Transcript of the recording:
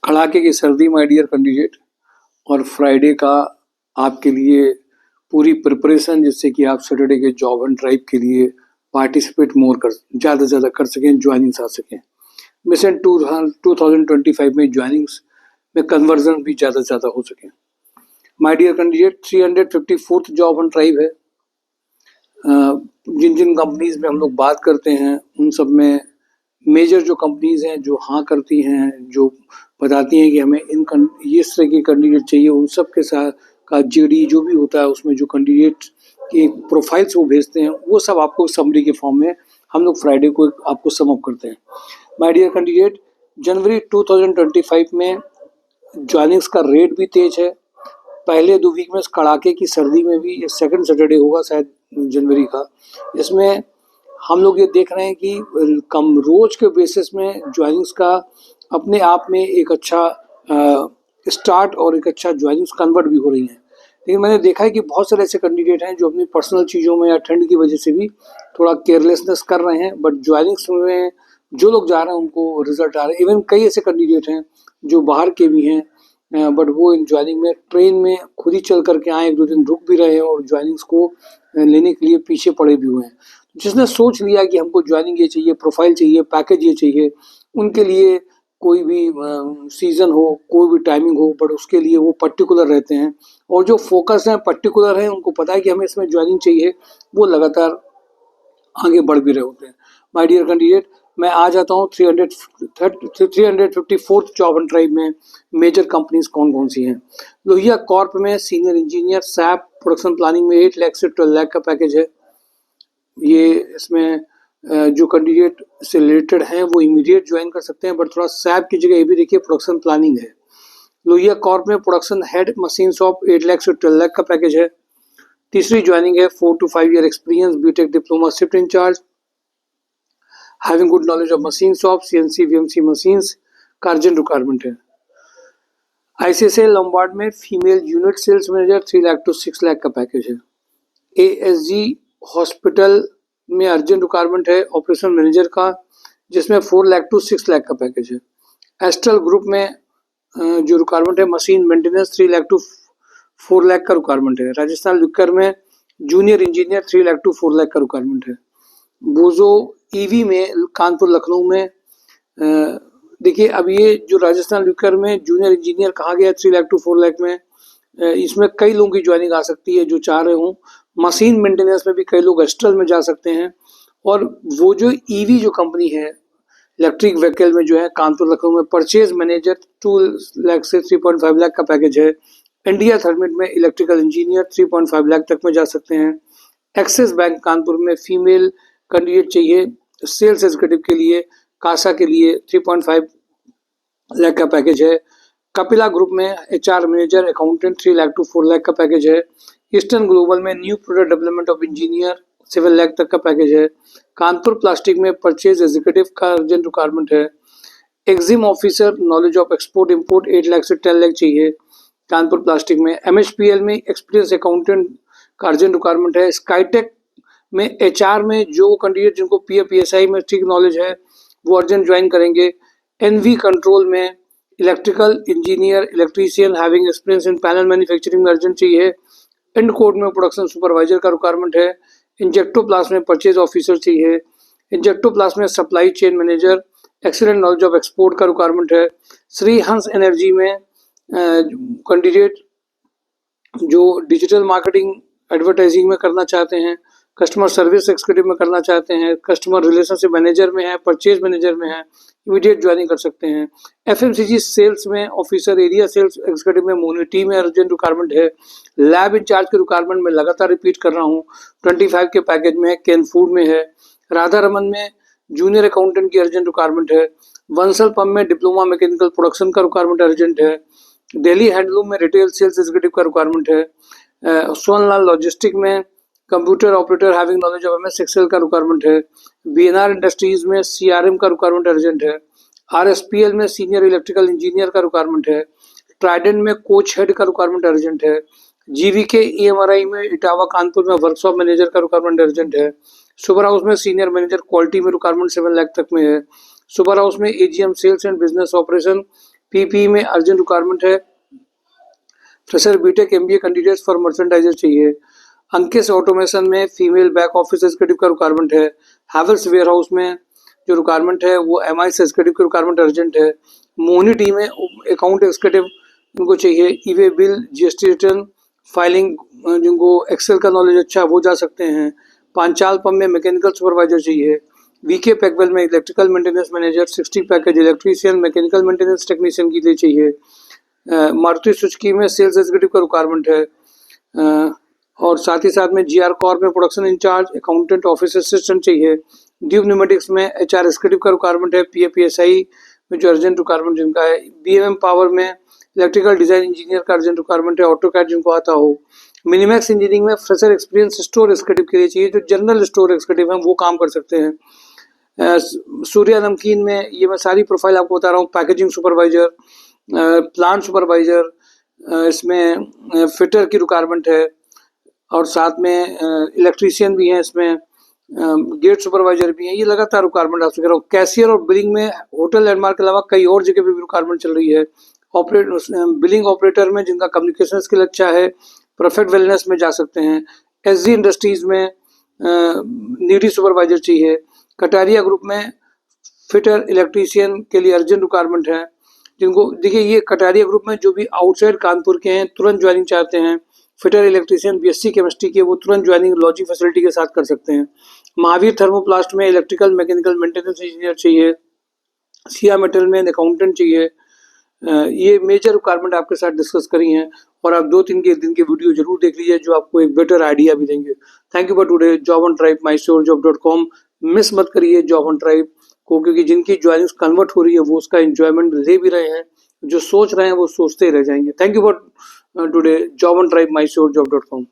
कड़ाके की सर्दी माय डियर कैंडिडेट, और फ्राइडे का आपके लिए पूरी प्रिपरेशन, जिससे कि आप सैटरडे के जॉब एंड ड्राइव के लिए पार्टिसिपेट मोर कर ज़्यादा से ज़्यादा कर सकें, ज्वाइनिंग्स आ सकें। मिशन 2025 में ज्वाइनिंग्स में कन्वर्जन भी ज़्यादा से ज़्यादा हो सके। My dear candidate, 354th job and drive है। जिन जिन कंपनीज में हम लोग बात करते हैं उन सब में मेजर जो कंपनीज हैं जो हाँ करती हैं, जो बताती हैं कि हमें इस तरह के कैंडिडेट चाहिए, उन सब के साथ का जीडी जो भी होता है उसमें जो कैंडिडेट की प्रोफाइल्स वो भेजते हैं, वो सब आपको समरी के फॉर्म में हम लोग फ्राइडे को आपको सम अप करते हैं। माय डियर कैंडिडेट, जनवरी 2025 में ज्वाइनिंग्स का रेट भी तेज है। पहले 2 वीक में कड़ाके की सर्दी में भी, ये सेकंड सैटरडे होगा शायद जनवरी का, इसमें हम लोग ये देख रहे हैं कि कम रोज के बेसिस में ज्वाइनिंग्स का अपने आप में एक अच्छा स्टार्ट और एक अच्छा ज्वाइनिंग्स कन्वर्ट भी हो रही हैं। लेकिन मैंने देखा है कि बहुत सारे ऐसे कैंडिडेट हैं जो अपनी पर्सनल चीज़ों में या ठंड की वजह से भी थोड़ा केयरलेसनेस कर रहे हैं, बट ज्वाइनिंग्स में जो लोग जा रहे हैं उनको रिजल्ट आ रहे हैं। इवन कई ऐसे कैंडिडेट हैं जो बाहर के भी हैं, बट वो इन ज्वाइनिंग में ट्रेन में खुद ही चल करके आए, 1-2 दिन रुक भी रहे हैं और ज्वाइनिंग्स को लेने के लिए पीछे पड़े भी हुए हैं। जिसने सोच लिया कि हमको ज्वाइनिंग ये चाहिए, प्रोफाइल चाहिए, पैकेज ये चाहिए, उनके लिए कोई भी सीज़न हो, कोई भी टाइमिंग हो, बट उसके लिए वो पर्टिकुलर रहते हैं, और जो फोकस हैं, पर्टिकुलर हैं, उनको पता है कि हमें इसमें ज्वाइनिंग चाहिए, वो लगातार आगे बढ़ भी रहे होते हैं। माय डियर कैंडिडेट, मैं आ जाता हूँ 354th जॉब एंड ड्राइव में मेजर कंपनीज कौन कौन सी हैं। लोहिया कॉर्प में senior engineer SAP production planning में 8 लाख से 12 लाख का पैकेज है। ये इसमें जो कैंडिडेट से रिलेटेड हैं वो इमीडिएट ज्वाइन कर सकते हैं, बट थोड़ा सैप की जगह ये भी देखिए प्रोडक्शन प्लानिंग है। लोहिया कॉर्प में production head machine shop 8 lakh से 12 लाख का पैकेज है। तीसरी ज्वाइनिंग है 4 to 5 year experience, BTech diploma shift incharge, having good knowledge of machine shop, CNC VMC machines का अर्जेंट रिक्वायरमेंट है। आईसीआईसीआई लॉम्बार्ड में female unit sales manager 3 lakh to 6 lakh का package है। एएसजी हॉस्पिटल में अर्जेंट रिक्वायरमेंट है operation manager का, जिसमें 4 lakh to 6 lakh का पैकेज है। एस्ट्रल ग्रुप में जो रिक्वायरमेंट है machine maintenance 3 lakh to 4 lakh का रिक्वायरमेंट है। राजस्थान लिक्कर में junior engineer 3 lakh to 4 lakh का रिक्वायरमेंट है। बोजो ईवी में कानपुर लखनऊ में देखिए, अब ये जो राजस्थान लिक्कर में जूनियर इंजीनियर कहा गया 3 लाख to 4 लाख में, इसमें कई लोगों की ज्वाइनिंग आ सकती है जो चाह रहे हों। मशीन मेंटेनेंस में भी कई लोग एस्ट्रल में जा सकते हैं, और वो जो ईवी जो कंपनी है इलेक्ट्रिक व्हीकल में जो है कानपुर लखनऊ में परचेज मैनेजर 2 लाख से 3.5 लाख का पैकेज है। इंडिया थर्मिट में इलेक्ट्रिकल इंजीनियर 3.5 लाख तक में जा सकते हैं। एक्सिस बैंक कानपुर में फीमेल कैंडिडेट चाहिए सेल्स एग्जीक्यूटिव के लिए, कासा के लिए 3.5 लाख का पैकेज है। कपिला ग्रुप में HR manager accountant 3 lakh to 4 lakh का पैकेज है। ईस्टर्न ग्लोबल में new product development of engineer 7 lakh तक का पैकेज है। कानपुर प्लास्टिक में परचेज एग्जीक्यूटिव का अर्जेंट रिक्वायरमेंट है। Exim officer knowledge of export import 8 lakh से 10 लाख चाहिए कानपुर प्लास्टिक में। एमएचपीएल में एक्सपीरियंस अकाउंटेंट का अर्जेंट रिक्वायरमेंट है। स्काईटेक में एचआर में जो कैंडिडेट जिनको पीएफपीएसआई में ठीक नॉलेज है वो अर्जेंट ज्वाइन करेंगे। एनवी कंट्रोल में electrical engineer electrician having experience in panel manufacturing में अर्जेंट चाहिए। इंड कोड में प्रोडक्शन सुपरवाइजर का रिक्वायरमेंट है। इंजेक्टोप्लास्ट में परचेज ऑफिसर चाहिए। इंजेक्टोप्लास्ट में supply chain manager excellent knowledge of export का रिक्वायरमेंट है। श्री हंस एनर्जी में कैंडिडेट जो डिजिटल मार्केटिंग एडवर्टाइजिंग में करना चाहते हैं, कस्टमर सर्विस एक्जीक्यूटिव में करना चाहते हैं, कस्टमर रिलेशनशिप मैनेजर में है, परचेज मैनेजर में है, इमीडिएट ज्वाइनिंग कर सकते हैं। एफएमसीजी सेल्स में ऑफिसर एरिया सेल्स एक्जीक्यूटिव में मोनिटी में अर्जेंट रिक्वायरमेंट है। लैब इंचार्ज के रिक्वायरमेंट में लगातार रिपीट कर रहा हूँ 25 के पैकेज में है। कैन फूड में है। राधा रमन में जूनियर अकाउंटेंट की अर्जेंट रिक्वायरमेंट है। वंसल पंप में डिप्लोमा मैकेनिकल प्रोडक्शन का रिक्वायरमेंट अर्जेंट है। दिल्ली हैंडलूम में रिटेल सेल्स एग्जीक्यूटिव का रिक्वायरमेंट है। सोनलाल लॉजिस्टिक में computer operator having knowledge of MS Excel का रिक्वायरमेंट है। बीएनआर इंडस्ट्रीज में सीआरएम का रिक्वायरमेंट अर्जेंट है। आरएसपीएल में सीनियर इलेक्ट्रिकल इंजीनियर का रिक्वायरमेंट है। ट्राइडेंट में कोच हेड का रिक्वायरमेंट अर्जेंट है। जीवीके ईएमआरआई में इटावा कानपुर में वर्कशॉप मैनेजर का रिक्वायरमेंट अर्जेंट है। सुपर हाउस में सीनियर मैनेजर क्वालिटी में रिक्वायरमेंट 7 लाख तक में है। सुपर हाउस में AGM sales and business operation PP में अर्जेंट रिक्वायरमेंट है। Fresher BTech MBA candidates for merchandiser चाहिए। अंकित ऑटोमेशन में फीमेल बैक ऑफिस एग्जीक्यूटिव का रिक्वायरमेंट है। हैवेल्स वेयर हाउस में जो रिक्वायरमेंट है वो एमआई एग्जीक्यूटिव की रिक्वायरमेंट अर्जेंट है। मोहनी टीम में अकाउंट एग्जीक्यूटिव इनको चाहिए। Eway bill GST return filing जिनको एक्सेल का नॉलेज अच्छा है वो जा सकते हैं। पांचाल पंप में मैकेनिकल सुपरवाइजर चाहिए। वीके पैकवेल में electrical maintenance manager 60 package electrician mechanical maintenance technician के लिए चाहिए। मारुति सुजुकी में सेल्स एग्जीक्यूटिव का रिक्वायरमेंट है। और साथ ही साथ में जीआर कॉर्प में production incharge accountant office assistant चाहिए। ड्यूब न्यूमेटिक्स में एचआर एग्जीक्यूटिव का रिक्वायरमेंट है। पीएपीएसआई में जो अर्जेंट रिक्वायरमेंट जिनका है। बीएमएम पावर में इलेक्ट्रिकल डिजाइन इंजीनियर का अर्जेंट रिक्वायरमेंट है। ऑटोकैड जिनको आता हो। मिनिमैक्स इंजीनियरिंग में फ्रेशर एक्सपीरियंस स्टोर एग्जीक्यूटिव के लिए चाहिए। जो जनरल स्टोर एग्जीक्यूटिव हैं वो काम कर सकते हैं। सूर्या नमकीन में ये मैं सारी प्रोफाइल आपको बता रहा हूँ। पैकेजिंग सुपरवाइजर, प्लांट सुपरवाइजर, इसमें फिटर की रिक्वायरमेंट है और साथ में इलेक्ट्रीशियन भी हैं, इसमें गेट सुपरवाइजर भी हैं। ये लगातार रिक्वायरमेंट आपसे कह रहा हूँ। कैशियर और बिलिंग में होटल लैंडमार्क के अलावा कई और जगह पे भी रिक्वायरमेंट चल रही है। बिलिंग ऑपरेटर में जिनका कम्युनिकेशन स्किल अच्छा है परफेक्ट वेलनेस में जा सकते हैं। एसजी इंडस्ट्रीज में नीडी सुपरवाइजर चाहिए। कटारिया ग्रुप में फिटर इलेक्ट्रीशियन के लिए अर्जेंट रिक्वायरमेंट है। जिनको देखिए ये कटारिया ग्रुप में जो भी आउटसाइड कानपुर के हैं तुरंत ज्वाइनिंग चाहते हैं फिटर इलेक्ट्रीशियन बीएससी केमिस्ट्री के वो तुरंत ज्वाइनिंग लॉजी फैसिलिटी के साथ कर सकते हैं। महावीर थर्मोप्लास्ट में इलेक्ट्रिकल मैकेनिकल मेंटेनेंस इंजीनियर चाहिए। सिया मेटल में अकाउंटेंट चाहिए। ये मेजर रिक्वायरमेंट आपके साथ डिस्कस करी हैं और आप 2-3 के दिन के वीडियो जरूर देख लीजिए जो आपको एक बेटर आइडिया भी देंगे। Thank you for today. Job on tribe mysurejob.com miss मत करिए जॉब ऑन ट्राइब को, क्योंकि जिनकी ज्वाइनिंग कन्वर्ट हो रही है वो उसका एंजॉयमेंट ले भी रहे हैं। जो सोच रहे हैं वो सोचते ही रह जाएंगे। Thank you for today. Job on tribe mysurejob.com।